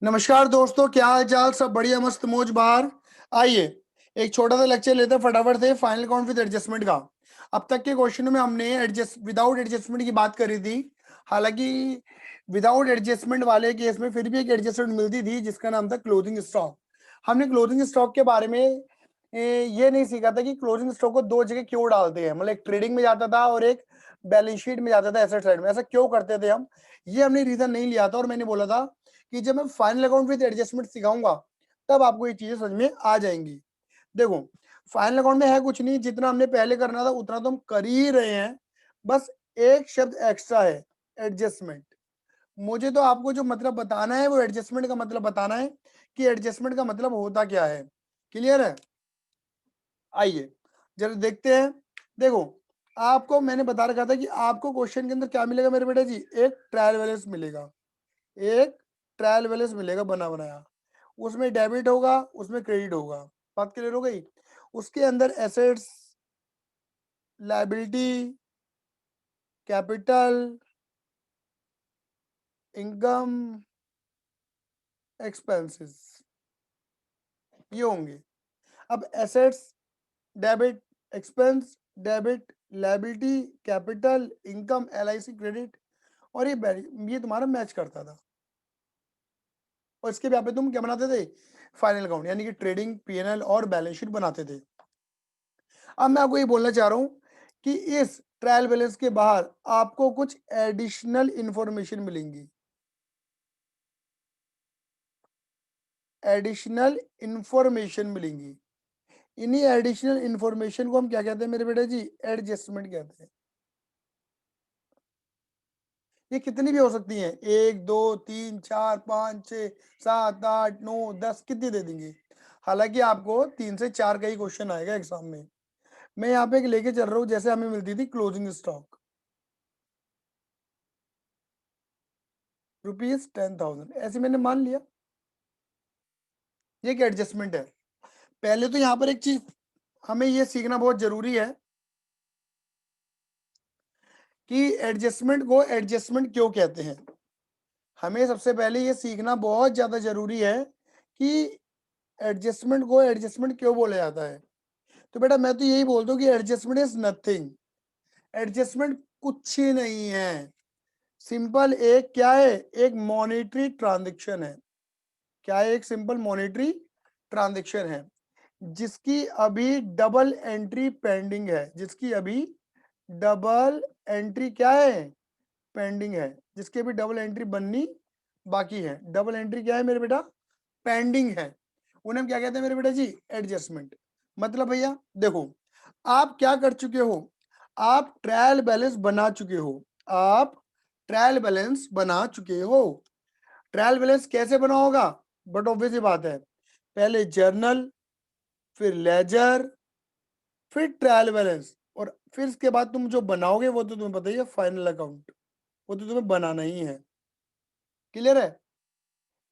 नमस्कार दोस्तों, क्या हाल चाल? सब बढ़िया, मस्त मौज बाहर। आइए एक छोटा सा लेक्चर लेते हैं फटाफट से फाइनल काउंट विद एडजस्टमेंट का। अब तक के क्वेश्चनों में हमने एडजस्ट विदाउट एडजस्टमेंट की बात करी थी। हालांकि विदाउट एडजस्टमेंट वाले केस में फिर भी एक एडजस्टमेंट मिलती थी जिसका नाम था क्लोजिंग स्टॉक। हमने क्लोजिंग स्टॉक के बारे में ये नहीं सीखा था कि क्लोजिंग स्टॉक को दो जगह क्यों डालते हैं, मतलब एक ट्रेडिंग में जाता था और एक बैलेंस शीट में जाता था एसेट साइड में। ऐसा क्यों करते थे हम, ये हमने रीजन नहीं लिया था। और मैंने बोला था कि जब मैं फाइनल अकाउंट विद एडजस्टमेंट सिखाऊंगा तब आपको ये चीजें समझ में आ जाएंगी। देखो, फाइनल अकाउंट में है कुछ नहीं, जितना हमने पहले करना था उतना तो हम कर ही रहे हैं। बस एक शब्द एक्स्ट्रा है, एडजस्टमेंट। मुझे तो आपको जो मतलब बताना है वो एडजस्टमेंट का मतलब बताना है कि एडजस्टमेंट का मतलब होता क्या है। क्लियर है? आइए जरा देखते हैं। देखो, आपको मैंने बता रखा था कि आपको क्वेश्चन के अंदर क्या मिलेगा मेरे बेटे जी, एक ट्रायल बैलेंस मिलेगा। एक ट्रायल बैलेंस मिलेगा बना बनाया, उसमें डेबिट होगा, उसमें क्रेडिट होगा। बात क्लियर हो गई? उसके अंदर assets, liability, capital, income, expenses, ये होंगे। अब assets, debit, expense, debit, liability, capital, income, LIC, credit, और ये तुम्हारा मैच करता था। और इसके पे तुम क्या बनाते थे? फाइनल अकाउंट, यानी कि ट्रेडिंग, पीएनएल और बैलेंस शीट बनाते थे। अब मैं आपको ये बोलना चाह रहा हूं कि इस ट्रायल बैलेंस के बाहर आपको कुछ एडिशनल इंफॉर्मेशन मिलेंगी। एडिशनल इंफॉर्मेशन मिलेंगी। इन्हीं एडिशनल इंफॉर्मेशन को हम क्या कहते हैं मेरे बेटे जी? एडजस्टमेंट कहते हैं। ये कितनी भी हो सकती हैं, 1 2 3 4 5 6 7 8 9 10, कितनी दे देंगे। हालांकि आपको 3 से 4 का ही क्वेश्चन आएगा एग्जाम में। मैं यहाँ पे एक लेके चल रहा हूँ जैसे हमें मिलती थी क्लोजिंग स्टॉक, ₹10,000, ऐसे मैंने मान लिया। ये एक एडजस्टमेंट है। पहले तो यहाँ पर एक चीज हमें ये सीखना बहुत जरूरी है कि एडजस्टमेंट को एडजस्टमेंट क्यों कहते हैं। हमें सबसे पहले ये सीखना बहुत ज्यादा जरूरी है कि एडजस्टमेंट को एडजस्टमेंट क्यों बोला जाता है। तो बेटा मैं तो यही बोलता हूँ कि एडजस्टमेंट इज नथिंग। एडजस्टमेंट कुछ ही नहीं है। सिंपल एक क्या है, एक मॉनेटरी ट्रांजेक्शन है। क्या है? एक सिंपल मॉनेटरी ट्रांजेक्शन है जिसकी अभी डबल एंट्री पेंडिंग है। जिसकी अभी डबल एंट्री क्या है? पेंडिंग है। जिसकी अभी डबल एंट्री बननी बाकी है। डबल एंट्री क्या है मेरे बेटा? पेंडिंग है। उन्हें हम क्या कहते हैं मेरे बेटा जी? एडजस्टमेंट। मतलब भैया देखो, आप क्या कर चुके हो? आप ट्रायल बैलेंस बना चुके हो। आप ट्रायल बैलेंस बना चुके हो। ट्रायल बैलेंस कैसे बना होगा? बट ऑब्वियस बात है, पहले जर्नल, फिर लेजर, फिर ट्रायल बैलेंस, और फिर इसके बाद तुम जो बनाओगे वो तो तुम्हें पता ही है, फाइनल अकाउंट। वो तो तुम्हें बनाना ही है। क्लियर है?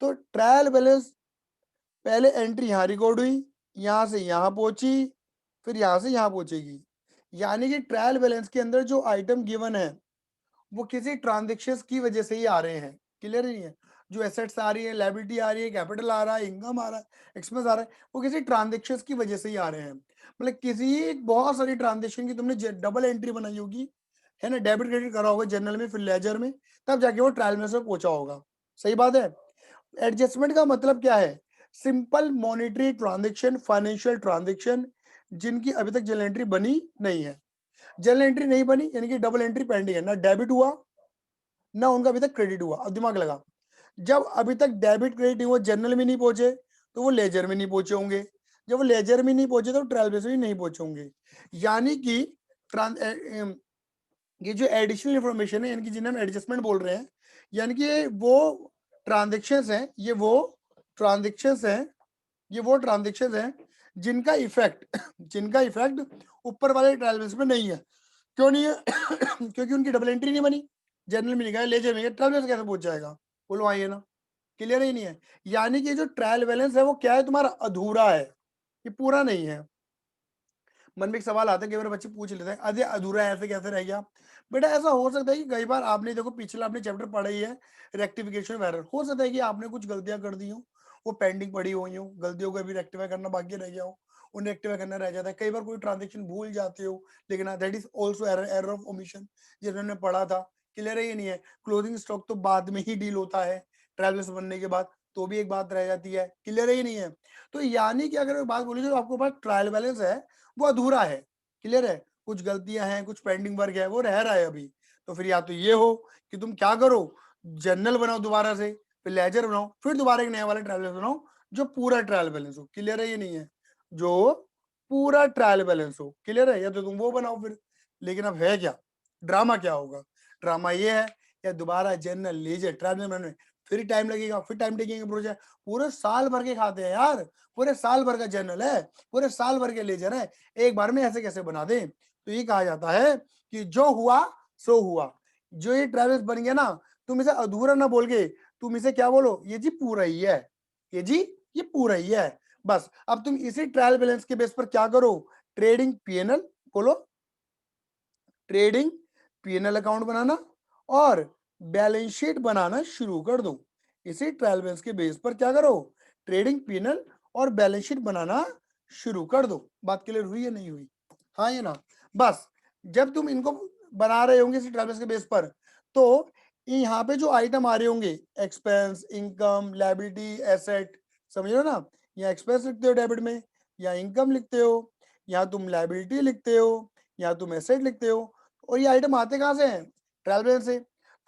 तो ट्रायल बैलेंस, पहले एंट्री यहां रिकॉर्ड हुई, यहां से यहां पहुंची, फिर यहां से यहां पहुंचेगी। यानी कि ट्रायल बैलेंस के अंदर जो आइटम गिवन है वो किसी ट्रांजेक्शन की वजह से ही आ रहे हैं। क्लियर नहीं है? जो एसेट्स आ रही है, लायबिलिटी आ रही है, कैपिटल आ रहा है, इनकम आ रहा है, एक्सपेंस आ रहा है, वो किसी ट्रांजेक्शन की वजह से ही आ रहे हैं। मतलब किसी बहुत सारी ट्रांजेक्शन की तुमने डबल एंट्री बनाई होगी, है ना, डेबिट क्रेडिट करा होगा जर्नल में, फिर लेजर में, तब जाके वो ट्रायल में से पहुंचा होगा। सही बात है? एडजस्टमेंट का मतलब क्या है? Simple monetary transaction, financial transaction जिनकी अभी तक जर्नल एंट्री बनी नहीं है। जर्नल एंट्री नहीं बनी यानी कि डबल एंट्री पेंडिंग है, ना डेबिट हुआ ना उनका अभी तक क्रेडिट हुआ। अब दिमाग लगा, जब अभी तक डेबिट क्रेडिट नहीं हुआ, जर्नल में नहीं पहुंचे, तो वो लेजर में नहीं पहुंचे होंगे। जब वो लेजर में नहीं पहुंचे तो ट्रायल बेस में नहीं पहुंचे होंगे। यानी कि ये जो एडिशनल इंफॉर्मेशन है, यानी कि जिन्हें हम एडजस्टमेंट बोल रहे हैं, यानी कि वो ट्रांजेक्शन्स हैं, ट्रांजेक्शन्स हैं ये वो ट्रांजेक्शन्स हैं जिनका इफेक्ट जिनका इफेक्ट ऊपर वाले ट्रायल बेस में नहीं है। क्यों नहीं है? क्योंकि उनकी डबल एंट्री नहीं बनी, जर्नल में नहीं गया, लेजर में गया, ट्रायल बैलेंस कैसे पहुंच जाएगा? बोलो आइए ना। क्लियर ही नहीं है? यानी कि जो ट्रायल बैलेंस है वो क्या है? तुम्हारा अधूरा है, ये पूरा नहीं है। मन में एक सवाल आता है कि मेरे बच्चे पूछ लेते हैं अरे अधूरा ऐसे कैसे रह गया। बेटा ऐसा हो सकता है कि कई बार आपने देखो पिछला आपने चैप्टर पढ़ा ही है रेक्टिफिकेशन एरर, हो सकता है कि आपने कुछ गलतियां कर दी हो, वो पेंडिंग पड़ी हुई हो, गलतियों को भी रेक्टिफाई करना बाकी रह गया हो, उन्हें रेक्टिफाई करना रह जाता है। कई बार कोई ट्रांजेक्शन भूल जाते हो, लेकिन that is also error of omission, जिन्होंने पढ़ा था। क्लियर है ये नहीं है। क्लोजिंग स्टॉक तो बाद में ही डील होता है, ट्रायल बैलेंस बनने के बाद, तो भी एक बात रह जाती है। क्लियर है ये नहीं है। तो यानी कि अगर मैं बात बोली तो आपके पास ट्रायल बैलेंस है वो अधूरा है। क्लियर है, कुछ गलतियां हैं, कुछ पेंडिंग वर्क है, वो रह रहा है अभी। तो फिर या तो ये हो कि तुम क्या करो, जर्नल बनाओ दोबारा से, फिर लेजर बनाओ, फिर दोबारा एक नया वाला ट्रायल बैलेंस बनाओ जो पूरा ट्रायल बैलेंस हो। क्लियर है ये नहीं है, जो पूरा ट्रायल बैलेंस हो। क्लियर है, या तो तुम वो बनाओ फिर। लेकिन अब है क्या ड्रामा, क्या होगा ड्रामा ये है या दोबारा जर्नल लीजिए ट्रायल बनाने में फिर टाइम लगेगा, फिर टाइम टेकिंग प्रोजेक्ट, पूरे साल भर के खाते हैं यार, पूरे साल भर का जर्नल है, पूरे साल भर के लेजर है, एक बार में ऐसे कैसे बना दें। तो ये कहा जाता है कि जो हुआ सो हुआ। जो ये ट्रेवल्स बन गया ना, तुम इसे अधूरा ना बोल के तुम इसे क्या बोलो, ये जी पूरा ही है, ये जी ये पूरा ही है। बस अब तुम इसी ट्रायल बैलेंस के बेस पर क्या करो, ट्रेडिंग पीएनएल बोलो, ट्रेडिंग पीएनएल अकाउंट बनाना और बैलेंस शीट बनाना शुरू कर दो। इसी ट्रायल बैलेंस के बेस पर क्या करो, ट्रेडिंग पीएनएल और बैलेंस शीट बनाना शुरू कर दो। बात क्लियर हुई है नहीं हुई, हाँ ये ना। बस जब तुम इनको बना रहे होंगे इसी ट्रायल बैलेंस के बेस पर, तो यहाँ पे जो आइटम आ रहे होंगे एक्सपेंस, इनकम, लायबिलिटी, एसेट, समझ रहे हो ना। या एक्सपेंस लिखते हो डेबिट में, या इनकम लिखते हो, या तुम लायबिलिटी लिखते हो, या तुम एसेट लिखते हो। और ये आइटम आते कहाँ से हैं, ट्रायल बैलेंस से।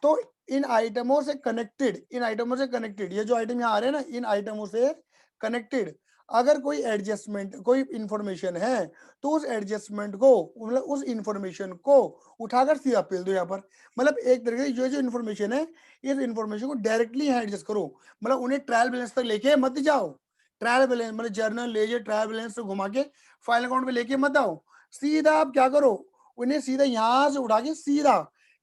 तो इन आइटमों से कनेक्टेड, इन आइटमों से कनेक्टेड, ये जो आइटम यहाँ आ रहे हैं ना, इन आइटमों से कनेक्टेड अगर कोई एडजस्टमेंट, कोई इंफॉर्मेशन है, तो उस एडजस्टमेंट को, मतलब उस इंफॉर्मेशन को उठाकर सीधा पेल दो यहाँ पर। मतलब एक तरीके से जो जो इंफॉर्मेशन है, इस इंफॉर्मेशन को डायरेक्टली यहाँ एडजस्ट करो। मतलब उन्हें ट्रायल बैलेंस तक लेके मत जाओ, ट्रायल बैलेंस मतलब जर्नल ले ट्रायल बैलेंस से घुमा के फाइनल अकाउंट में लेके मत आओ। सीधा आप क्या करो, उन्हें सीधा यहां से उठा के सीधा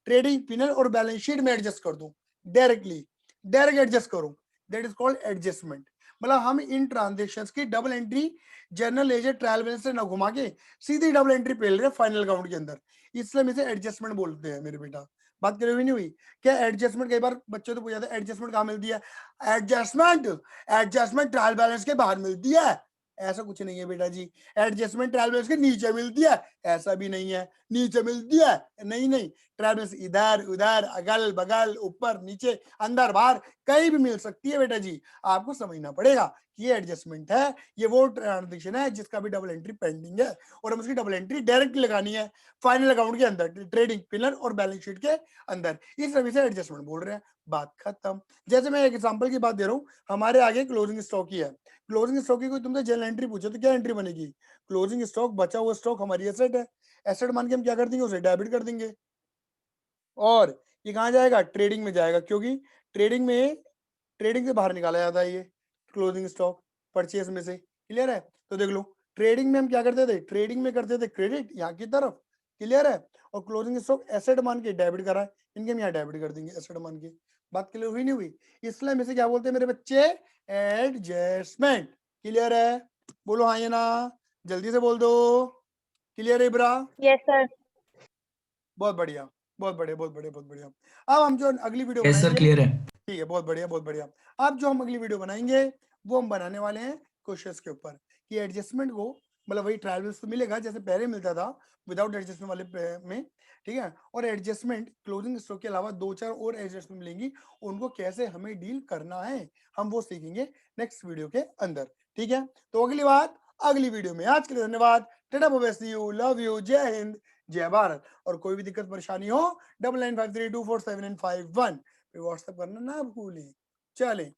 ट्रेडिंग पिनल और बैलेंस शीट में एडजस्ट कर दो, डायरेक्टली, डायरेक्ट एडजस्ट करो। That is called adjustment. मतलब हम इन ट्रांजेक्शंस की double entry journal ledger trial balance से ना घुमा के सीधी डबल एंट्री पेल रहे फाइनल अकाउंट के अंदर, इसलिए हम इसे एडजस्टमेंट बोलते हैं मेरे बेटा। बात करी हुई नहीं हुई क्या। एडजस्टमेंट कई बार बच्चों तो पूछा था एडजस्टमेंट कहाँ मिलती है, एडजस्टमेंट, एडजस्टमेंट ट्रायल बैलेंस के बाहर मिलती है। ऐसा कुछ नहीं है बेटा जी, एडजस्टमेंट ट्रायल बैलेंस के नीचे मिलती है, ऐसा भी नहीं है नीचे मिलती है, नहीं नहीं, ट्रायल बैलेंस इधर उधर अगल बगल ऊपर नीचे अंदर बाहर कहीं भी मिल सकती है बेटा जी। आपको समझना पड़ेगा कि ये एडजस्टमेंट है, ये वो ट्रांजेक्शन है जिसका भी डबल एंट्री पेंडिंग है, और हम उसकी डबल एंट्री डायरेक्ट लगानी है फाइनल अकाउंट के अंदर, ट्रेडिंग पिलर और बैलेंस शीट के अंदर, इस तरह से एडजस्टमेंट बोल रहे हैं। बात खत्म। जैसे मैं एक एग्जांपल की बात दे रहा हूँ, हमारे आगे क्लोजिंग स्टॉक ही है, क्लोजिंग स्टॉक की कोई तुमसे जनरल एंट्री पूछे तो क्या एंट्री बनेगी, क्लोजिंग स्टॉक, बचा हुआ स्टॉक हमारी एसेट है, एसेट मान के हम क्या कर देंगे, उसे डेबिट कर देंगे। और ये कहाँ जाएगा, ट्रेडिंग में जाएगा, क्योंकि ट्रेडिंग में, ट्रेडिंग से बाहर निकाला जाता है ये क्लोजिंग स्टॉक परचेज में से। क्लियर है, तो देख लो ट्रेडिंग में हम क्या करते थे, ट्रेडिंग में करते थे क्रेडिट यहाँ की तरफ। क्लियर है, और क्लोजिंग स्टॉक एसेट मान के डेबिट करा है, इनके हम यहाँ डेबिट कर देंगे एसेट मान के। बात क्लियर हुई नहीं हुई, इसलिए हम इसे क्या बोलते हैं मेरे बच्चे, एडजस्टमेंट। क्लियर है, बोलो हाँ या ना, जल्दी से बोल दो। क्लियर है इब्रा, यस सर। बहुत बढ़िया, बहुत बढ़िया, बहुत बढ़िया, बहुत बढ़िया। अब हम जो अगली वीडियो यस सर बनाएंगे, क्लियर है। ठीक है, बहुत बढ़िया, बहुत बढ़िया। अब जो हम अगली वीडियो बनाएंगे वो हम बनाने वाले हैं क्वेश्चंस के ऊपर, कि एडजस्टमेंट को, मतलब वही ट्रायल बैलेंस तो मिलेगा जैसे पहले मिलता था विदाउट एडजस्टमेंट वाले में, ठीक है। और एडजस्टमेंट क्लोजिंग स्टॉक के अलावा 2-4 और एडजस्टमेंट मिलेंगी, उनको कैसे हमें डील करना है हम वो सीखेंगे नेक्स्ट वीडियो के अंदर, ठीक है। तो अगली बात अगली वीडियो में। आज के लिए धन्यवाद, tata bye bye, see you, love you, जय हिंद, जय भारत। और कोई भी दिक्कत परेशानी हो 9953247951 पे व्हाट्सएप करना ना भूलें। चलें।